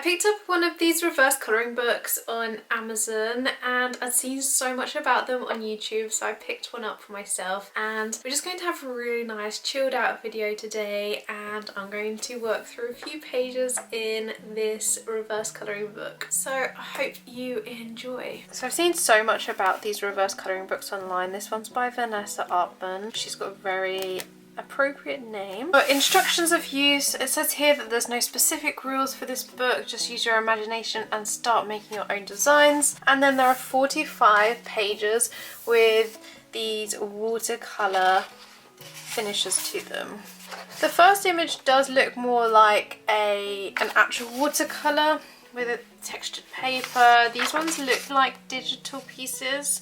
picked up one of these reverse colouring books on Amazon and I'd seen so much about them on YouTube, so I picked one up for myself, and we're just going to have a really nice chilled out video today, and I'm going to work through a few pages in this reverse colouring book. So I hope you enjoy. So I've seen so much about these reverse colouring books online. This one's by Vanessa Artman. She's got a very appropriate name. But instructions of use, it says here that there's no specific rules for this book, just use your imagination and start making your own designs. And then there are 45 pages with these watercolour finishes to them. The first image does look more like an actual watercolour with a textured paper. These ones look like digital pieces.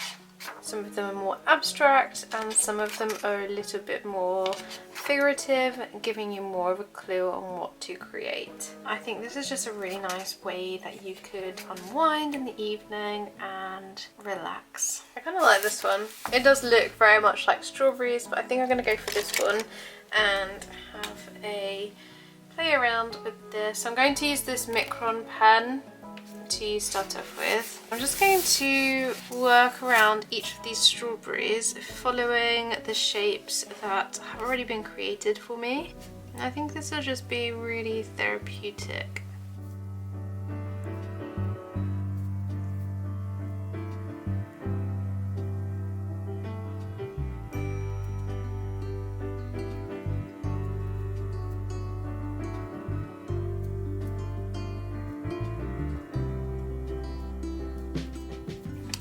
Some of them are more abstract and some of them are a little bit more figurative, giving you more of a clue on what to create. I think this is just a really nice way that you could unwind in the evening and relax. I kind of like this one. It does look very much like strawberries, but I think I'm going to go for this one and have a play around with this. I'm going to use this Micron pen to start off with. I'm just going to work around each of these strawberries following the shapes that have already been created for me. And I think this will just be really therapeutic.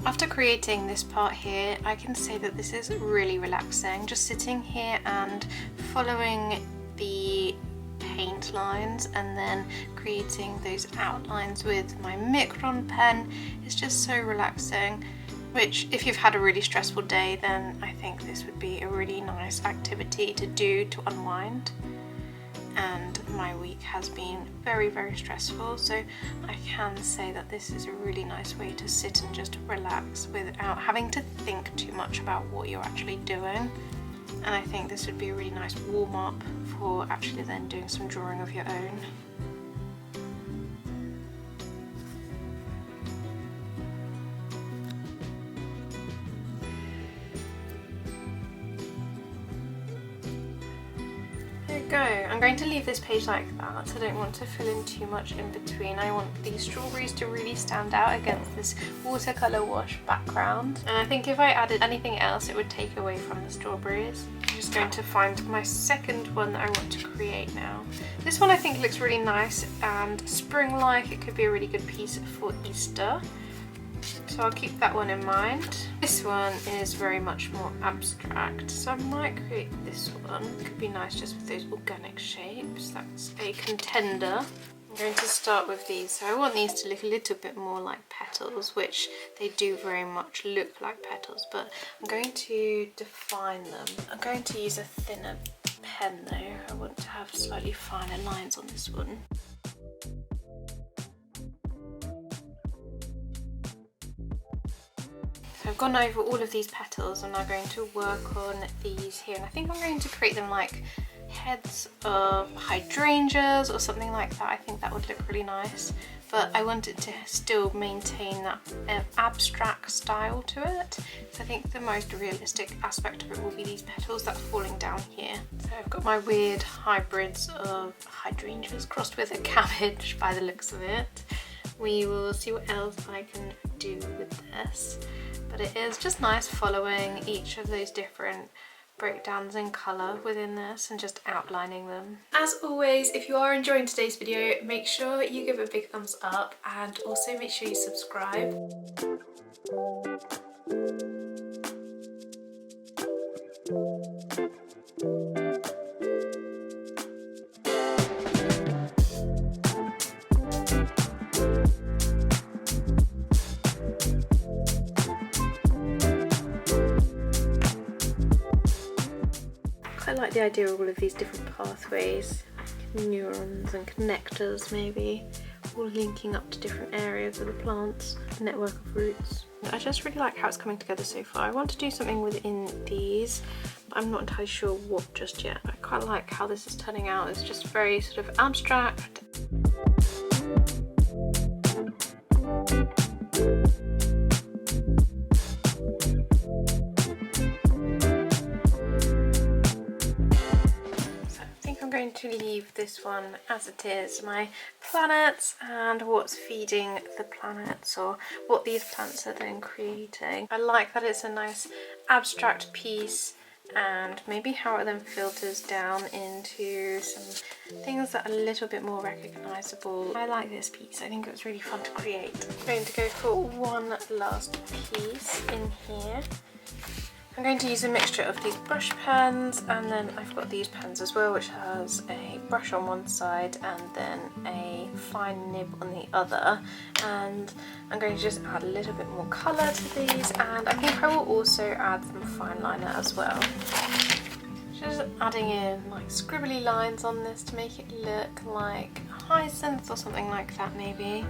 After creating this part here, I can say that this is really relaxing. Just sitting here and following the paint lines and then creating those outlines with my Micron pen is just so relaxing. Which, if you've had a really stressful day, then I think this would be a really nice activity to do to unwind. And my week has been very stressful, so I can say that this is a really nice way to sit and just relax without having to think too much about what you're actually doing. And I think this would be a really nice warm-up for actually then doing some drawing of your own. Go. I'm going to leave this page like that. I don't want to fill in too much in between. I want these strawberries to really stand out against this watercolour wash background. And I think if I added anything else, it would take away from the strawberries. I'm just going to find my second one that I want to create now. This one I think looks really nice and spring-like. It could be a really good piece for Easter. So I'll keep that one in mind. This one is very much more abstract, so I might create this one. It could be nice just with those organic shapes. That's a contender. I'm going to start with these. So I want these to look a little bit more like petals, which they do very much look like petals, but I'm going to define them. I'm going to use a thinner pen though. I want to have slightly finer lines on this one. I've gone over all of these petals. I'm now going to work on these here, and I think I'm going to create them like heads of hydrangeas or something like that. I think that would look really nice, but I want it to still maintain that abstract style to it. So I think the most realistic aspect of it will be these petals that are falling down here. So I've got my weird hybrids of hydrangeas crossed with a cabbage by the looks of it. We will see what else I can do with this. But it is just nice following each of those different breakdowns in colour within this and just outlining them. As always, if you are enjoying today's video, make sure you give it a big thumbs up and also make sure you subscribe. I like the idea of all of these different pathways, neurons and connectors maybe, all linking up to different areas of the plants, network of roots. I just really like how it's coming together so far. I want to do something within these, but I'm not entirely sure what just yet. I quite like how this is turning out. It's just very sort of abstract. leave this one as it is, my planets and what's feeding the planets, or what these plants are then creating. I like that it's a nice abstract piece, and maybe how it then filters down into some things that are a little bit more recognisable. I like this piece. I think it was really fun to create. I'm going to go for one last piece in here. I'm going to use a mixture of these brush pens, and then I've got these pens as well, which has a brush on one side and then a fine nib on the other, and I'm going to just add a little bit more colour to these, and I think I will also add some fine liner as well. Just adding in like scribbly lines on this to make it look like a hyacinth or something like that maybe.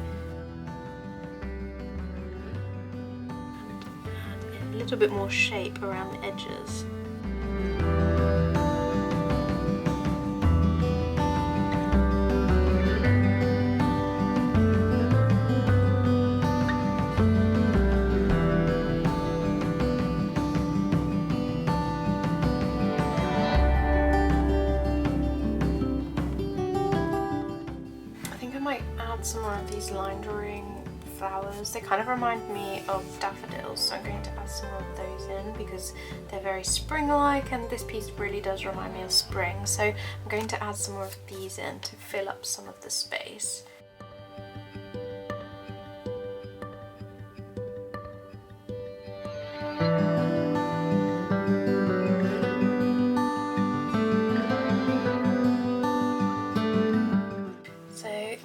A little bit more shape around the edges. I think I might add some more of these line drawing flowers. They kind of remind me of daffodils, so I'm going to add some of those in because they're very spring-like, and this piece really does remind me of spring, so I'm going to add some more of these in to fill up some of the space.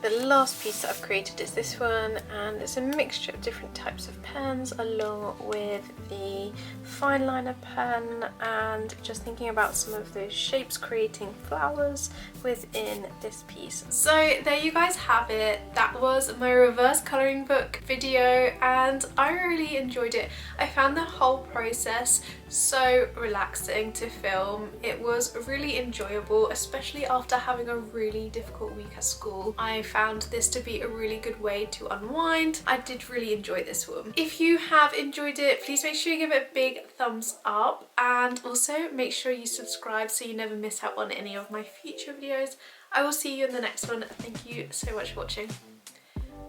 The last piece that I've created is this one, and it's a mixture of different types of pens along with the fine liner pen, and just thinking about some of those shapes creating flowers within this piece. So there you guys have it. That was my reverse colouring book video, and I really enjoyed it. I found the whole process so relaxing to film. It was really enjoyable, especially after having a really difficult week at school. I found this to be a really good way to unwind. I did really enjoy this one. If you have enjoyed it, please make sure you give it a big thumbs up, and also make sure you subscribe so you never miss out on any of my future videos. I will see you in the next one. Thank you so much for watching.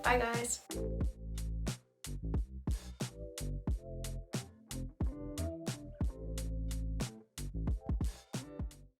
Bye guys.